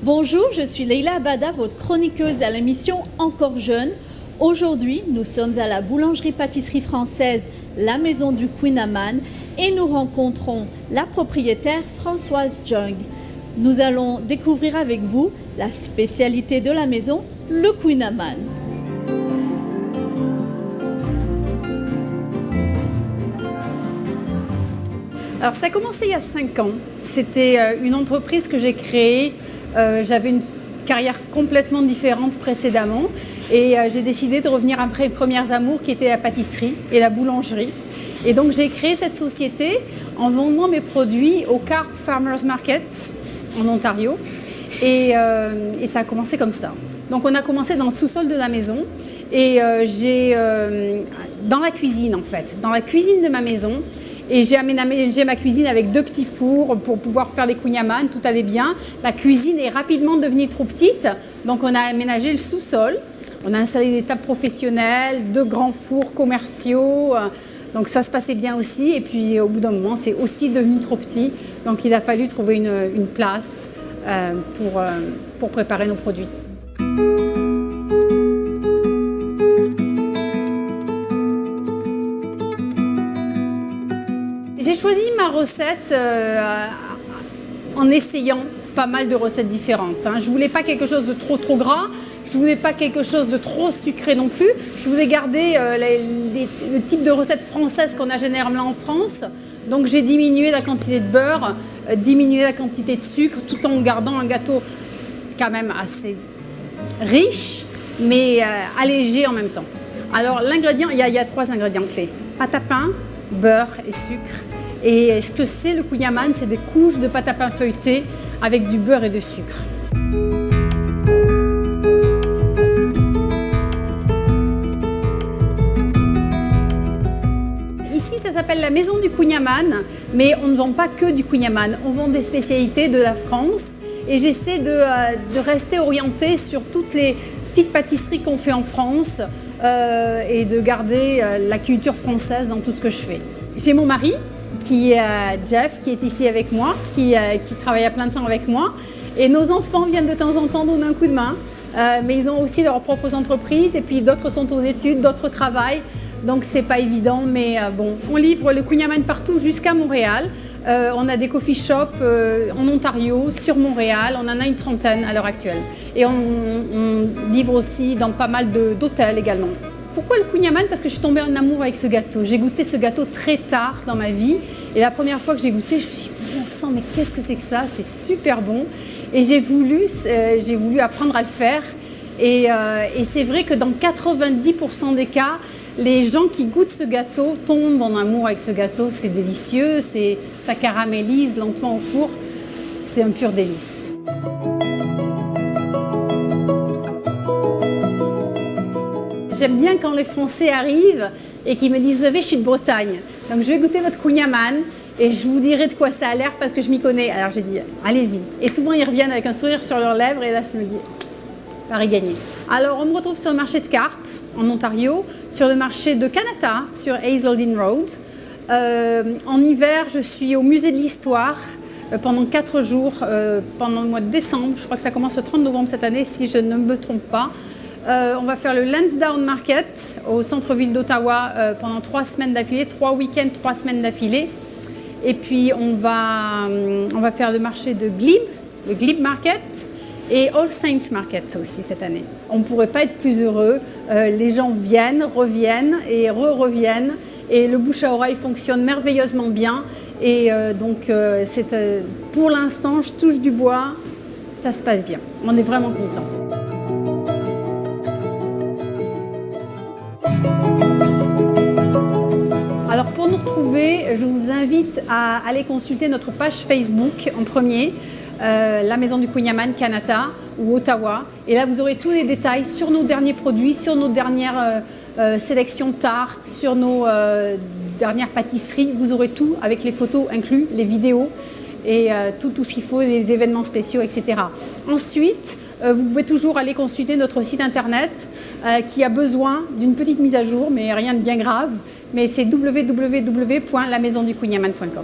Bonjour, je suis Leila Abada, votre chroniqueuse à l'émission Encore Jeune. Aujourd'hui, nous sommes à la boulangerie-pâtisserie française La Maison du Queen Amman et nous rencontrons la propriétaire Françoise Jung. Nous allons découvrir avec vous la spécialité de la maison, le Queen Amman. Alors ça a commencé il y a 5 ans. C'était une entreprise que j'ai créée. J'avais une carrière complètement différente précédemment et j'ai décidé de revenir après mes premières amours qui étaient la pâtisserie et la boulangerie. Et donc j'ai créé cette société en vendant mes produits au Carp Farmers Market en Ontario et ça a commencé comme ça. Donc on a commencé dans le sous-sol de la maison et dans la cuisine en fait, dans la cuisine de ma maison. Et j'ai aménagé ma cuisine avec 2 petits fours pour pouvoir faire des Queen Amman, tout allait bien. La cuisine est rapidement devenue trop petite, donc on a aménagé le sous-sol. On a installé des tables professionnelles, 2 grands fours commerciaux, donc ça se passait bien aussi. Et puis au bout d'un moment, c'est aussi devenu trop petit, donc il a fallu trouver une place pour préparer nos produits. J'ai choisi ma recette en essayant pas mal de recettes différentes. Je ne voulais pas quelque chose de trop gras, je ne voulais pas quelque chose de trop sucré non plus. Je voulais garder le type de recettes françaises qu'on a généralement en France. Donc j'ai diminué la quantité de beurre, diminué la quantité de sucre, tout en gardant un gâteau quand même assez riche, mais allégé en même temps. Alors l'ingrédient, il y a 3 ingrédients clés. Pâte à pain, beurre et sucre. Et ce que c'est le Queen Amman, c'est des couches de pâte à pain feuilletée avec du beurre et du sucre. Ici, ça s'appelle la Maison du Queen Amman, mais on ne vend pas que du Queen Amman. On vend des spécialités de la France et j'essaie de rester orientée sur toutes les petites pâtisseries qu'on fait en France et de garder la culture française dans tout ce que je fais. J'ai mon mari, qui est Jeff, qui est ici avec moi, qui travaille à plein temps avec moi. Et nos enfants viennent de temps en temps donner un coup de main, mais ils ont aussi leurs propres entreprises et puis d'autres sont aux études, d'autres travaillent. Donc c'est pas évident, mais bon. On livre le Queen Amman partout jusqu'à Montréal. On a des coffee shops en Ontario, sur Montréal, on en a une 30aine à l'heure actuelle. Et on livre aussi dans pas mal d'hôtels également. Pourquoi le Queen Amman? Parce que je suis tombée en amour avec ce gâteau. J'ai goûté ce gâteau très tard dans ma vie. Et la première fois que j'ai goûté, je me suis dit, bon sang, mais qu'est-ce que c'est que ça? C'est super bon. Et j'ai voulu apprendre à le faire. Et c'est vrai que dans 90% des cas, les gens qui goûtent ce gâteau tombent en amour avec ce gâteau. C'est délicieux, ça caramélise lentement au four. C'est un pur délice. J'aime bien quand les Français arrivent et qu'ils me disent « Vous savez, je suis de Bretagne, donc je vais goûter votre Queen Amman et je vous dirai de quoi ça a l'air parce que je m'y connais. » Alors j'ai dit « Allez-y ». Et souvent ils reviennent avec un sourire sur leurs lèvres et là je me dis « Pari gagné ». Alors on me retrouve sur le marché de Carp en Ontario, sur le marché de Kanata sur Hazelden Road. En hiver, je suis au musée de l'histoire pendant 4 jours, pendant le mois de décembre. Je crois que ça commence le 30 novembre cette année si je ne me trompe pas. On va faire le Lansdowne Market au centre-ville d'Ottawa pendant 3 semaines d'affilée, 3 week-ends, 3 semaines d'affilée. Et puis on va faire le marché de Glebe, le Glebe Market et All Saints Market aussi cette année. On ne pourrait pas être plus heureux. Les gens viennent, reviennent et reviennent et le bouche à oreille fonctionne merveilleusement bien. Et donc pour l'instant, je touche du bois, ça se passe bien. On est vraiment contents. Alors pour nous retrouver, je vous invite à aller consulter notre page Facebook en premier, la Maison du Queen Amman Kanata ou Ottawa. Et là vous aurez tous les détails sur nos derniers produits, sur nos dernières sélections tartes, sur nos dernières pâtisseries. Vous aurez tout avec les photos inclus, les vidéos et tout ce qu'il faut, les événements spéciaux, etc. Ensuite, vous pouvez toujours aller consulter notre site internet qui a besoin d'une petite mise à jour, mais rien de bien grave. Mais c'est www.lamaisonduqueenamman.com.